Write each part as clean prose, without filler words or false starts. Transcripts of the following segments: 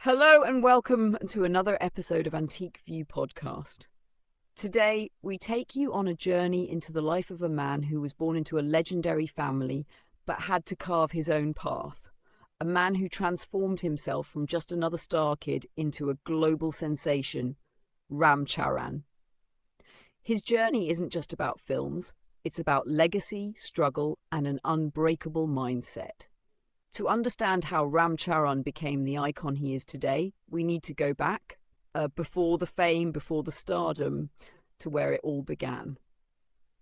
Hello and welcome to another episode of Antique View Podcast. Today, we take you on a journey into the life of a man who was born into a legendary family but had to carve his own path. A man who transformed himself from just another star kid into a global sensation, Ram Charan. His journey isn't just about films, it's about legacy, struggle, and an unbreakable mindset. To understand how Ram Charan became the icon he is today, we need to go back, before the fame, before the stardom, to where it all began.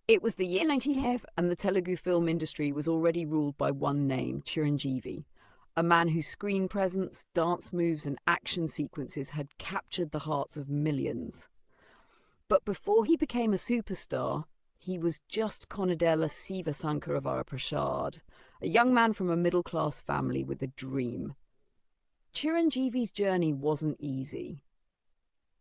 It was the year 1995 and the Telugu film industry was already ruled by one name, Chiranjeevi, a man whose screen presence, dance moves and action sequences had captured the hearts of millions. But before he became a superstar, he was just Konadela Sivasankaravara Prasad, a young man from a middle-class family with a dream. Chiranjeevi's journey wasn't easy.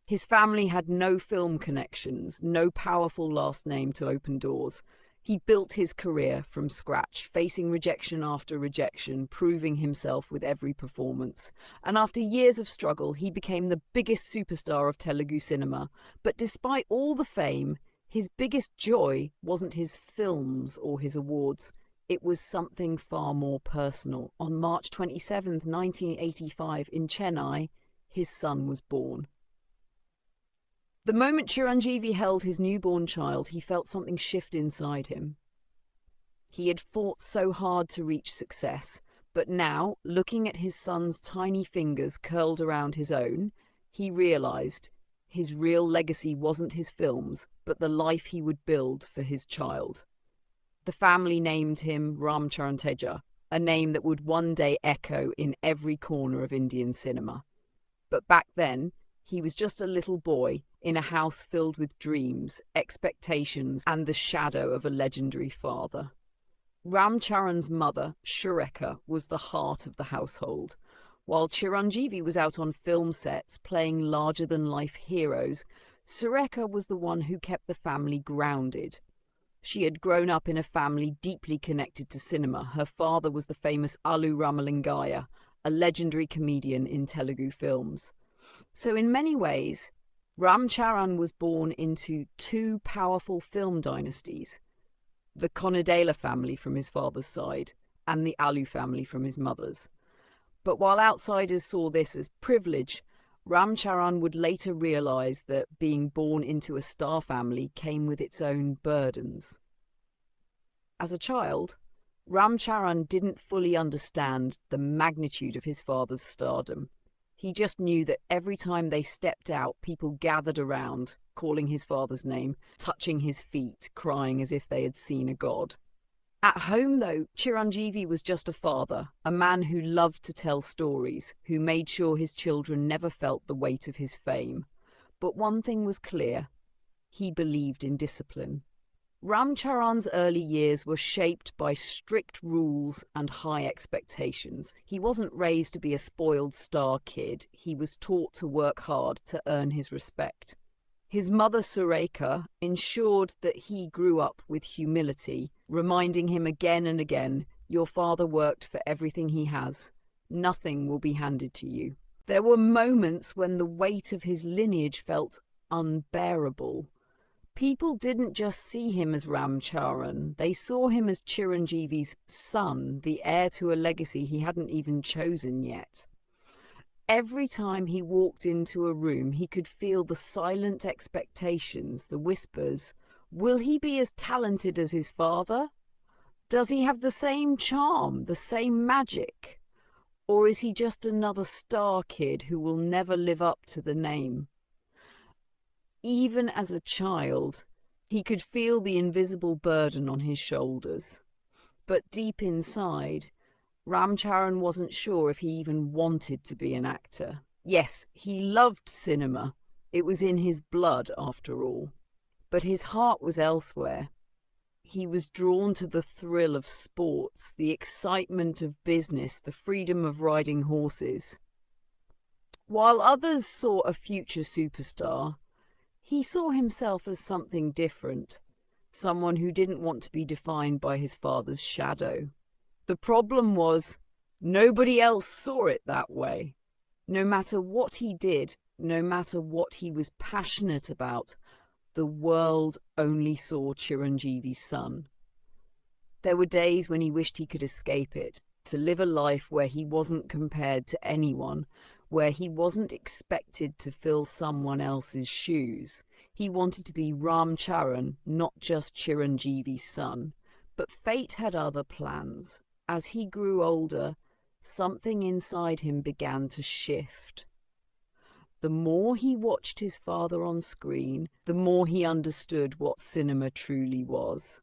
His family had no film connections, no powerful last name to open doors. He built his career from scratch, facing rejection after rejection, proving himself with every performance. And after years of struggle, he became the biggest superstar of Telugu cinema. But despite all the fame, his biggest joy wasn't his films or his awards. It was something far more personal. On March 27th, 1985, in Chennai, his son was born. The moment Chiranjeevi held his newborn child, he felt something shift inside him. He had fought so hard to reach success, but now, looking at his son's tiny fingers curled around his own, he realized his real legacy wasn't his films, but the life he would build for his child. The family named him Ram Charan Teja, a name that would one day echo in every corner of Indian cinema. But back then, he was just a little boy in a house filled with dreams, expectations, and the shadow of a legendary father. Ram Charan's mother, Sureka, was the heart of the household. While Chiranjeevi was out on film sets playing larger-than-life heroes, Sureka was the one who kept the family grounded. She had grown up in a family deeply connected to cinema. Her father was the famous Allu Ramalingaya, a legendary comedian in Telugu films. So in many ways, Ram Charan was born into two powerful film dynasties, the Konadela family from his father's side and the Allu family from his mother's. But while outsiders saw this as privilege, Ram Charan would later realise that being born into a star family came with its own burdens. As a child, Ram Charan didn't fully understand the magnitude of his father's stardom. He just knew that every time they stepped out, people gathered around, calling his father's name, touching his feet, crying as if they had seen a god. At home, though, Chiranjeevi was just a father, a man who loved to tell stories, who made sure his children never felt the weight of his fame. But one thing was clear: he believed in discipline. Ram Charan's early years were shaped by strict rules and high expectations. He wasn't raised to be a spoiled star kid. He was taught to work hard to earn his respect. His mother, Sureka, ensured that he grew up with humility, reminding him again and again, "Your father worked for everything he has. Nothing will be handed to you." There were moments when the weight of his lineage felt unbearable. People didn't just see him as Ram Charan, they saw him as Chiranjeevi's son, the heir to a legacy he hadn't even chosen yet. Every time he walked into a room, he could feel the silent expectations, the whispers. Will he be as talented as his father? Does he have the same charm, the same magic? Or is he just another star kid who will never live up to the name? Even as a child, he could feel the invisible burden on his shoulders. But deep inside, Ram Charan wasn't sure if he even wanted to be an actor. Yes, he loved cinema. It was in his blood, after all. But his heart was elsewhere. He was drawn to the thrill of sports, the excitement of business, the freedom of riding horses. While others saw a future superstar, he saw himself as something different, someone who didn't want to be defined by his father's shadow. The problem was, nobody else saw it that way. No matter what he did, no matter what he was passionate about, the world only saw Chiranjeevi's son. There were days when he wished he could escape it, to live a life where he wasn't compared to anyone, where he wasn't expected to fill someone else's shoes. He wanted to be Ram Charan, not just Chiranjeevi's son. But fate had other plans. As he grew older, something inside him began to shift. The more he watched his father on screen, the more he understood what cinema truly was.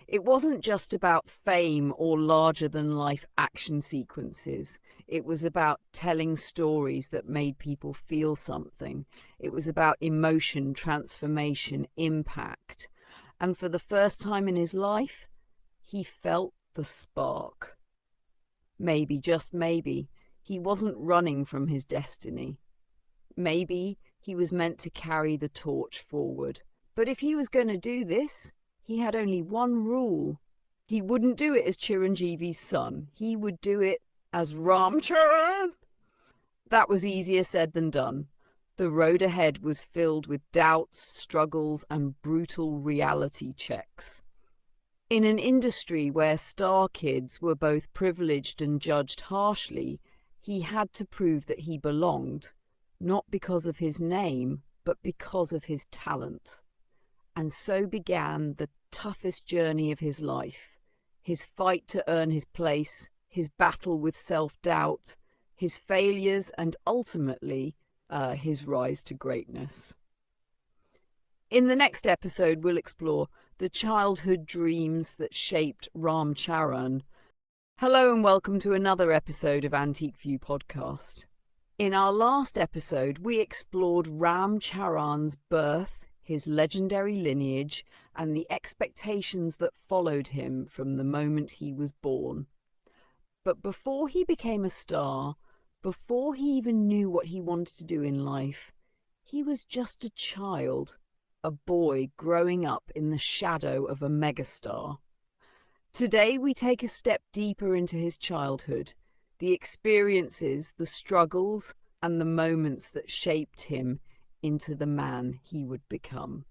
It wasn't just about fame or larger-than-life action sequences. It was about telling stories that made people feel something. It was about emotion, transformation, impact. And for the first time in his life, he felt the spark. Maybe, just maybe, he wasn't running from his destiny. Maybe he was meant to carry the torch forward. But if he was going to do this, he had only one rule. He wouldn't do it as Chiranjeevi's son. He would do it as Ram Charan. That was easier said than done. The road ahead was filled with doubts, struggles, and brutal reality checks. In an industry where star kids were both privileged and judged harshly, he had to prove that he belonged, not because of his name, but because of his talent. And so began the toughest journey of his life, his fight to earn his place, his battle with self-doubt, his failures, and ultimately, his rise to greatness. In the next episode, we'll explore the childhood dreams that shaped Ram Charan. Hello and welcome to another episode of Antique View Podcast. In our last episode, we explored Ram Charan's birth, his legendary lineage, and the expectations that followed him from the moment he was born. But before he became a star, before he even knew what he wanted to do in life, he was just a child, a boy growing up in the shadow of a megastar. Today we take a step deeper into his childhood, the experiences, the struggles, and the moments that shaped him into the man he would become.